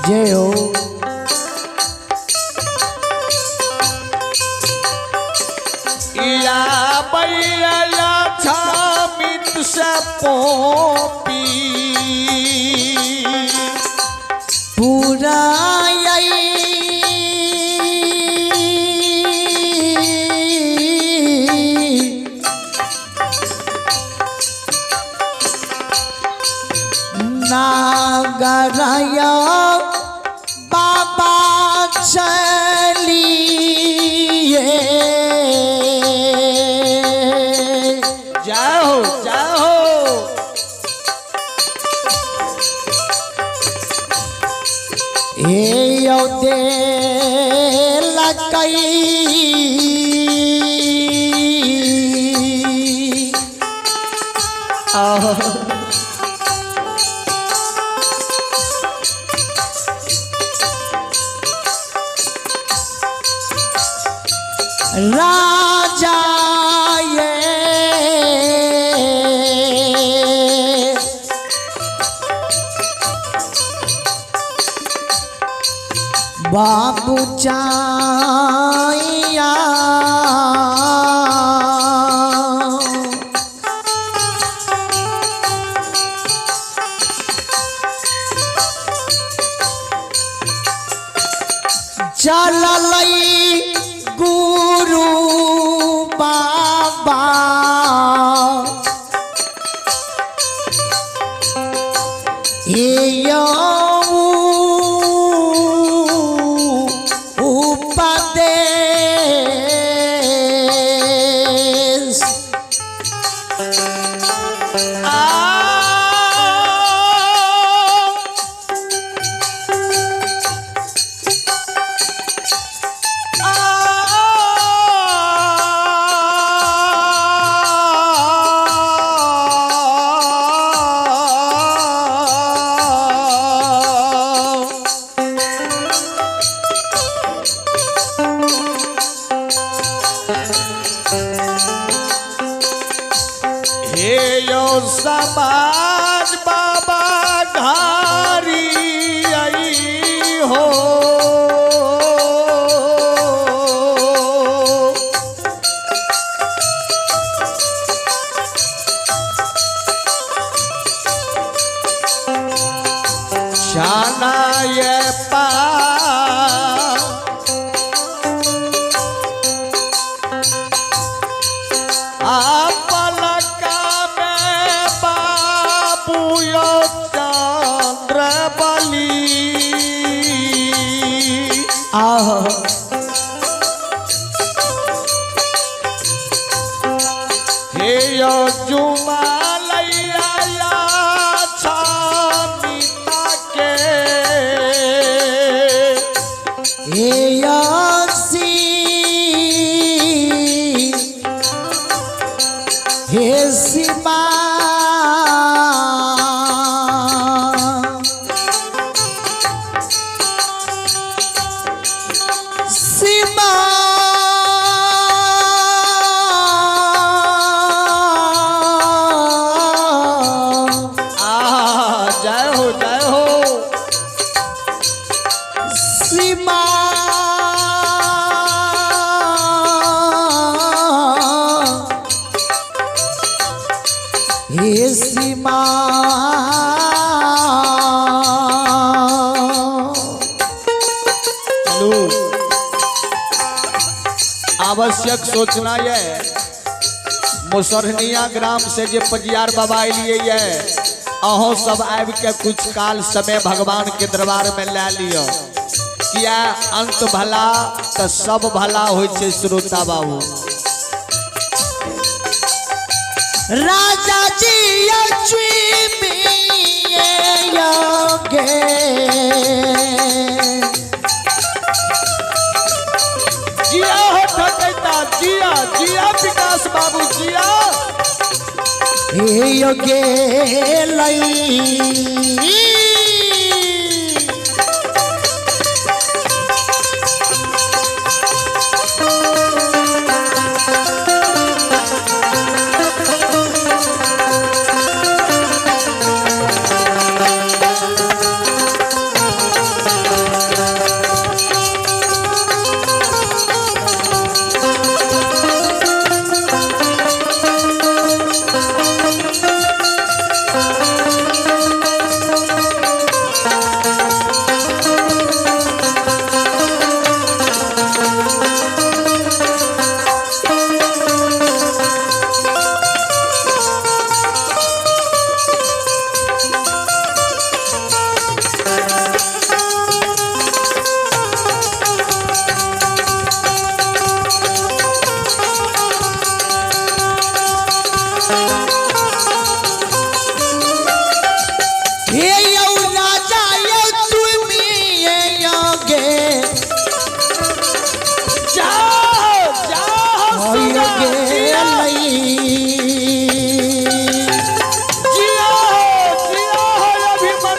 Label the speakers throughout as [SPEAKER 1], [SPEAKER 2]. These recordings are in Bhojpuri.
[SPEAKER 1] जय हो।
[SPEAKER 2] या बैया छामित से पोपी
[SPEAKER 1] पूरा नागरया बाबा चलिए।
[SPEAKER 2] जय हो जय हो।
[SPEAKER 1] यो दे लगई राजा ये बाबू चाइया चललई गुरु बाबा यो उपदेश
[SPEAKER 2] हे यो समाज बाबा घारी आई हो। शाना ये पा हे यो जुमालैया छामिता के
[SPEAKER 1] यासी हे सीमा सीमा
[SPEAKER 2] जय हो जय हो।
[SPEAKER 1] सीमा हे सीमा
[SPEAKER 2] आवश्यक सोचना ये मुसरहनिया ग्राम से जे पजियार बाबा अलिए ये अहों सब आबि के कुछ काल समय भगवान के दरबार में ला लियो। किया अंत भला तो सब भला होय छे श्रोता बाबू।
[SPEAKER 1] राजा जी योगे
[SPEAKER 2] जिया हो ठकैता जिया जिया विकास बाबू जिया।
[SPEAKER 1] योगे लई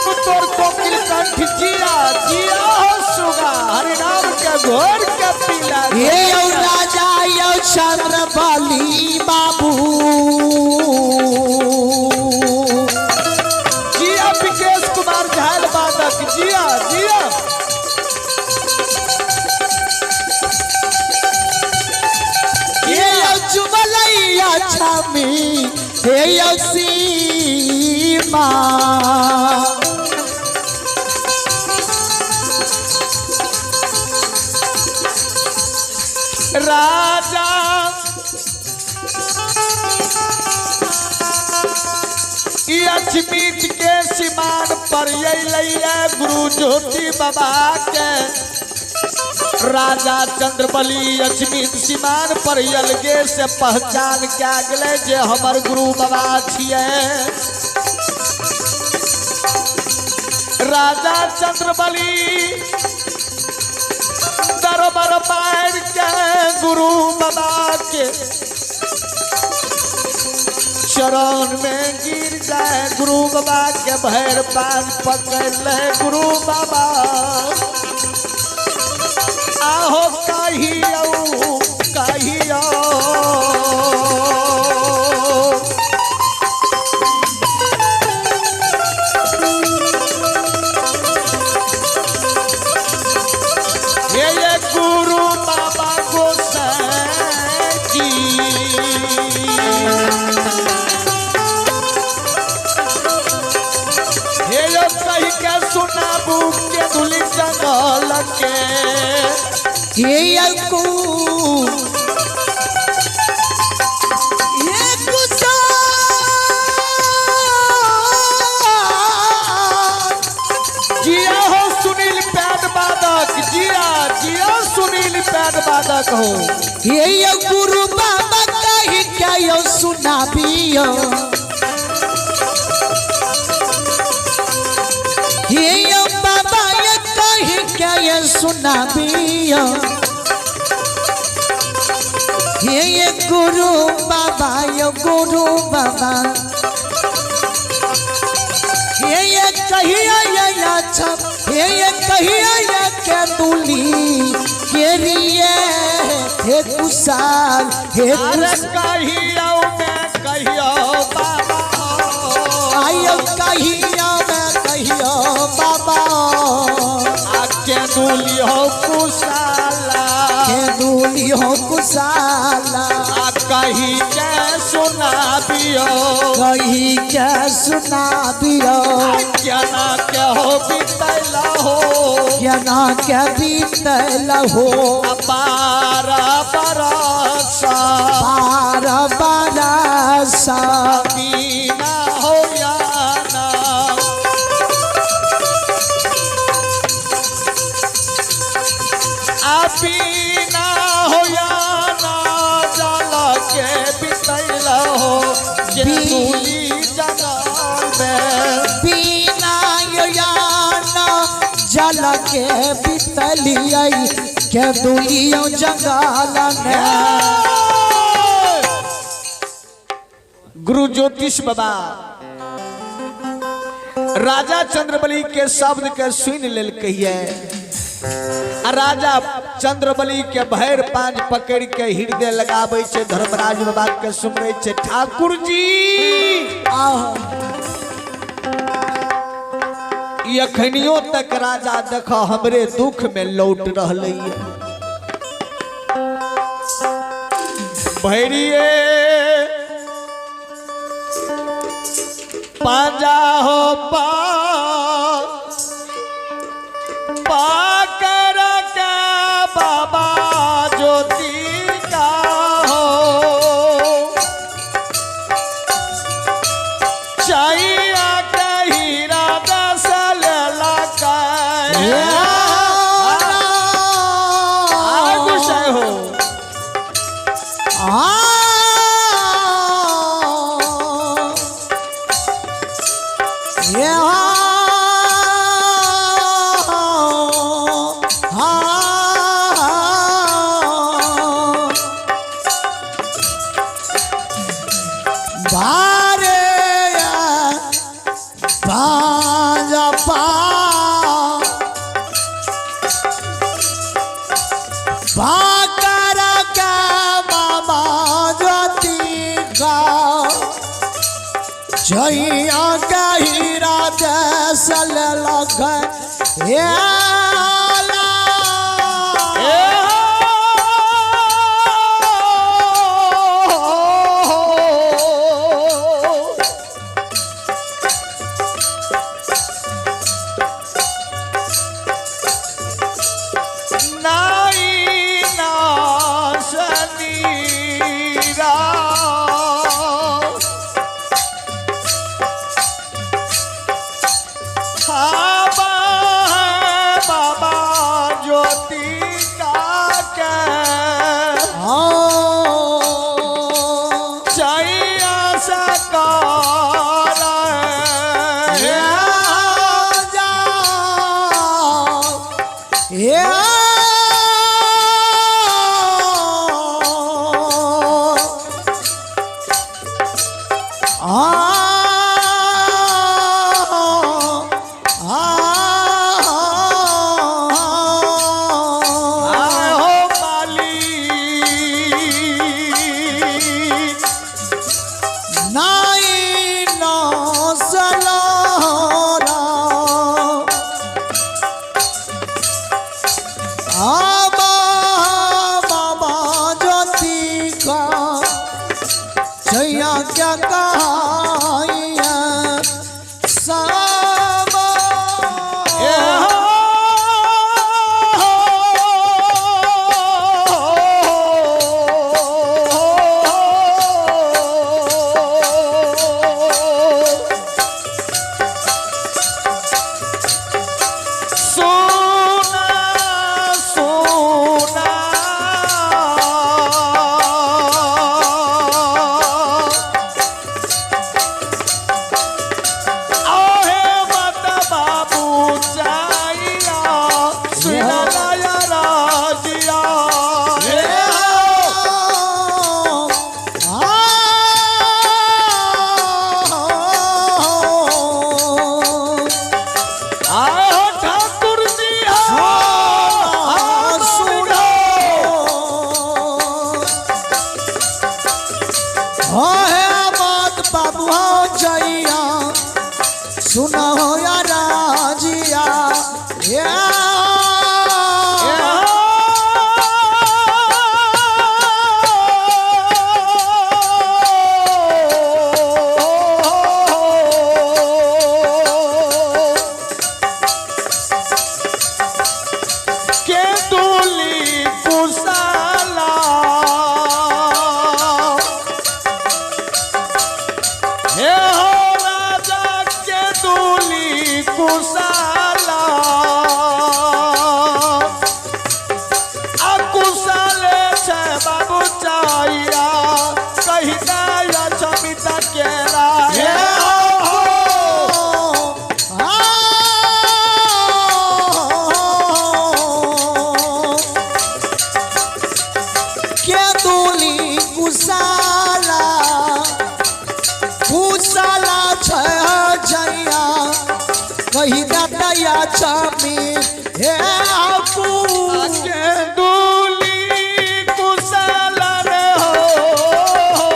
[SPEAKER 2] नाम तोर कोकिल कंठ जिया जिया हो सुगा हरिनाम के घोर के पीला
[SPEAKER 1] ये यो राजा यो चंद्र बली बाबू
[SPEAKER 2] जिया विकेश कुमार झाल बादक जिया जिया
[SPEAKER 1] ये यो जुबलैया छमी हे यो सीमा
[SPEAKER 2] राजा अचमीत के सीमान पर लैया गुरु ज्योति बाबा के राजा चंद्रबली अचमीत सीमान पर अलगे से पहचान क्या गले जे हमर गुरु बाबा छिए राजा चंद्रबली दरबार पार के गुरु बाबा के चरण में गिर जाए गुरु बाबा के भैर पान पकड़ ले गुरु बाबा आहो कहियो कहियो ये गुरु बाबा गोसाई जी हे यो कही के सुनाबू के धुली जंगल के
[SPEAKER 1] ये यकू ये गुसा
[SPEAKER 2] जिया हो सुनील पैद बादक जिया जिया सुनील पैद बादक हो
[SPEAKER 1] ये यो गुरु बाबा कही क्या यो सुनाबियो ये यो बाबा ये कही क्या ये सुनाबियो ये गुरु बाबा यो गुरु बाबा ये कहिया ये अच्छा ये कहिया ये के दूली के लिए हे कुशाल हे
[SPEAKER 2] अरे कहियो मैं कहियो बाबा
[SPEAKER 1] आयो कहिया मैं कहियो बाबा
[SPEAKER 2] आके दूली हो कुशाला
[SPEAKER 1] के दूली हो कुशाला
[SPEAKER 2] आ कही के सुनाबियो
[SPEAKER 1] कही के सुनाबियो
[SPEAKER 2] जना के हो बितैला हो
[SPEAKER 1] जना के बीतल हो
[SPEAKER 2] बारा बरसा
[SPEAKER 1] बार बरसा
[SPEAKER 2] बीना हो याना बीना हो याना जला के बितैला हो ये दूली जंगल में
[SPEAKER 1] बिना याना जल के बितलियै के दुलियो जंगल में
[SPEAKER 2] गुरु ज्योतिष बाबा राजा चंद्रबली के शब्द के सुन लेल कहिए राजा चंद्रबली के भैर पांच पकड़ के हृदय लगाबै छे धर्मराज बाबा के सुमरै छे ठाकुर जी अखनियो तक राजा देख हमरे दुख में लौट रहलै भैरिए पाजा हो पाकर के बाबा ज्योति का हो चाहिए के हीरा दसल लगा गुस्सा हो
[SPEAKER 1] ये सल लग हे क्या कहाइया सामा सुना हो या राजिया के दूली कुसाला हे कुशाला अकुशले छे बाबू चाइया कही दया छमिता केरा के दूली कुशाला कुशाला छे जइया कही दया छमी हे आपू के दूली कुशाला रे हो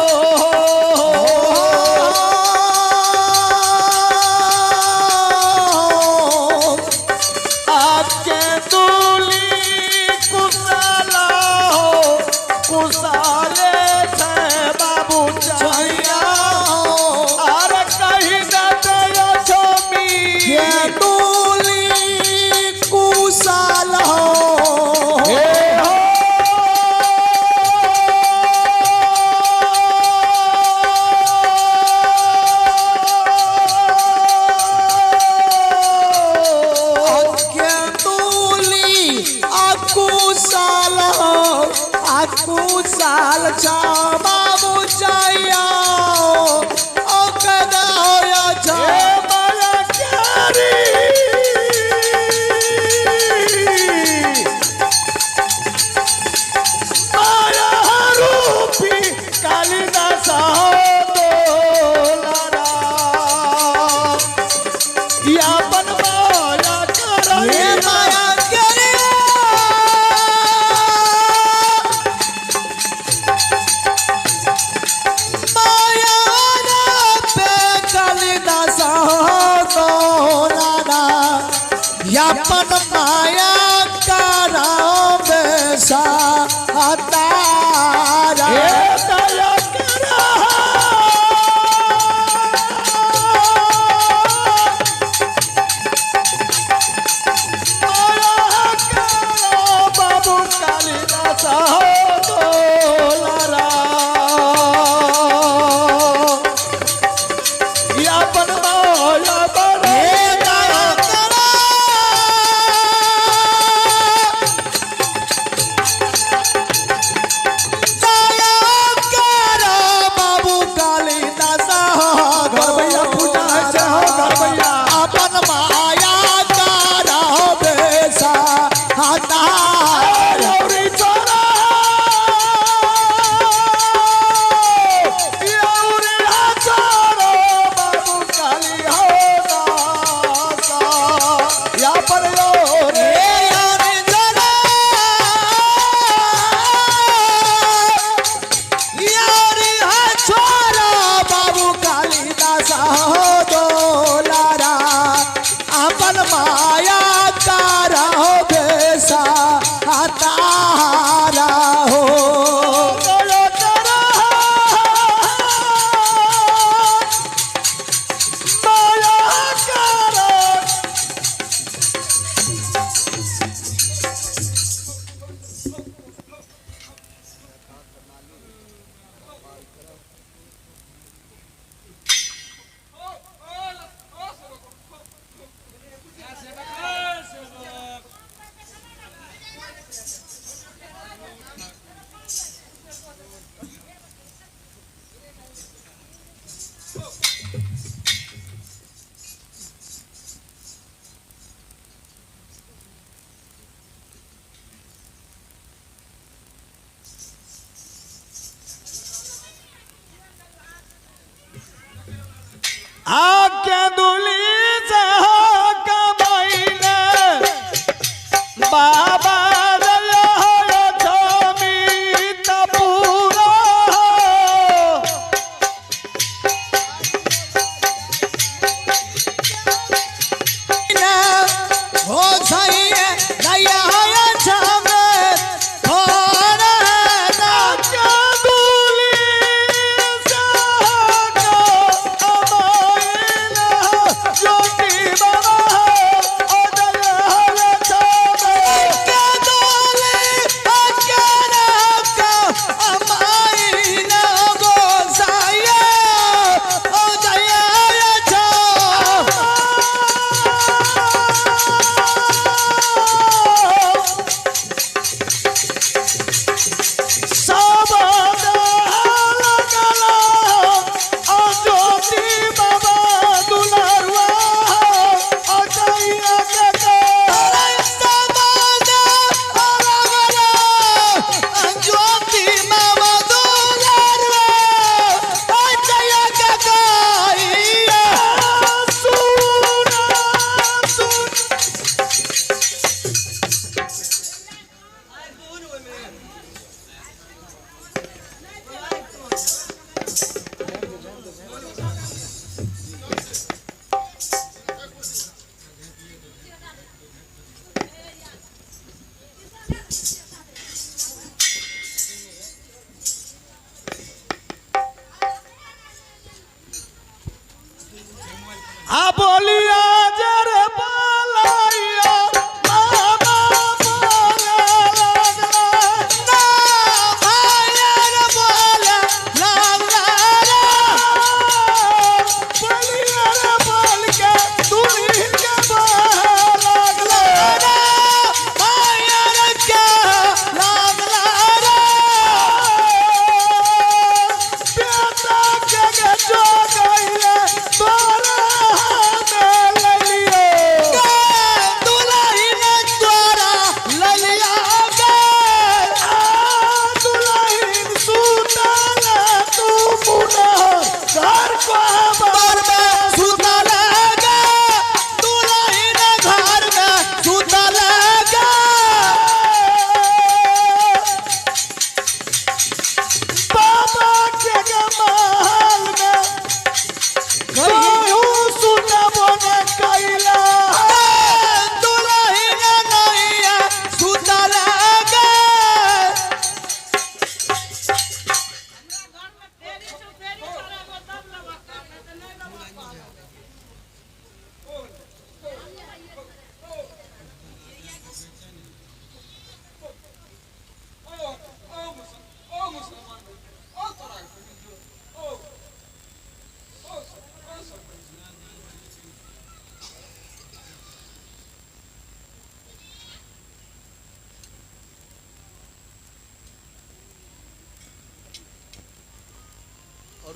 [SPEAKER 1] आके दूली कुशाला हो कुशाले छे बाबू चाइया अरे कही दया छमी के दूली कुशाला हो कुशाल बाबू चाइया ओ कदा होया छे माया क्यारी माया रूपी कालिदास दोलारा या बनवाया करा ये माया क्यारी यापन माया कराओ बेसा तारा
[SPEAKER 2] दया करा बाबू कालिदास तोलारा यापन माया बरे
[SPEAKER 1] दया करा दया करा बाबू कालिदास
[SPEAKER 2] गरबैया पूजा है हो गरबैया
[SPEAKER 1] अपन माया कराओ बेसा तारा
[SPEAKER 2] लौरी चोरा लौरी चोरा बाबू काली हो दासा या पर लौरी
[SPEAKER 1] बाबू कालिदास दोलारा अपन माया तारा हो बेसा तारा हो
[SPEAKER 2] दया करा दया करा आके दुली से कमाईले बाबा दया हो छमी तपूरा
[SPEAKER 1] हो सही नया छमे थोड़ा
[SPEAKER 2] आके दुली से कमाईले ज्योति बाबा ओ दया हो छमी आ बोलिया जरे पालाइया मामा बोले लगला बोलिया रे बोल के दुल्हन के बहे लगला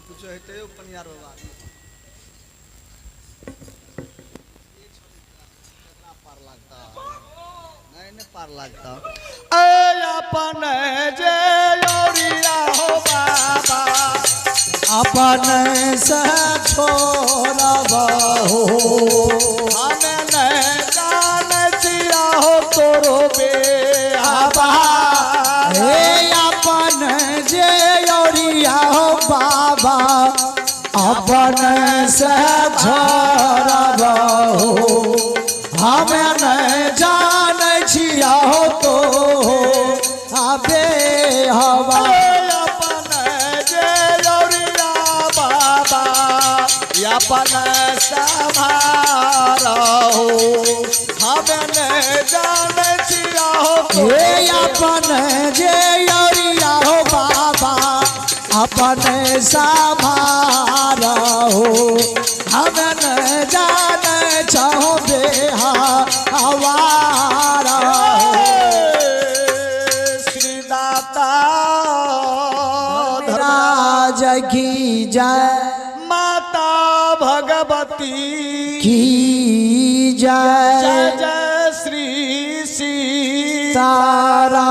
[SPEAKER 3] कुछ हेते पनियार बाबा पार लगता नहीं पार लगता
[SPEAKER 2] अपन जे ओरिया हो बाबा
[SPEAKER 1] अपन से छोड़ब हो
[SPEAKER 2] हमें नहीं जान चिया हो तोरो बेहबा
[SPEAKER 1] हे अपन जे ओरिया हो बाबा अपन से छोड़ब हो हमें नहीं जान छिया हो तो आबे हवा
[SPEAKER 2] अपन जे ओरिया बाबा अपन समारो हमें नहीं जान चिया हो
[SPEAKER 1] हे अपन जे ओरिया हो बाबा अपन समारो हमें नहीं जान चाहो बेहावारा
[SPEAKER 2] श्री दाता
[SPEAKER 1] राज की जय
[SPEAKER 2] माता भगवती
[SPEAKER 1] की
[SPEAKER 2] जय
[SPEAKER 1] जय
[SPEAKER 2] जय श्री सीता
[SPEAKER 1] तारा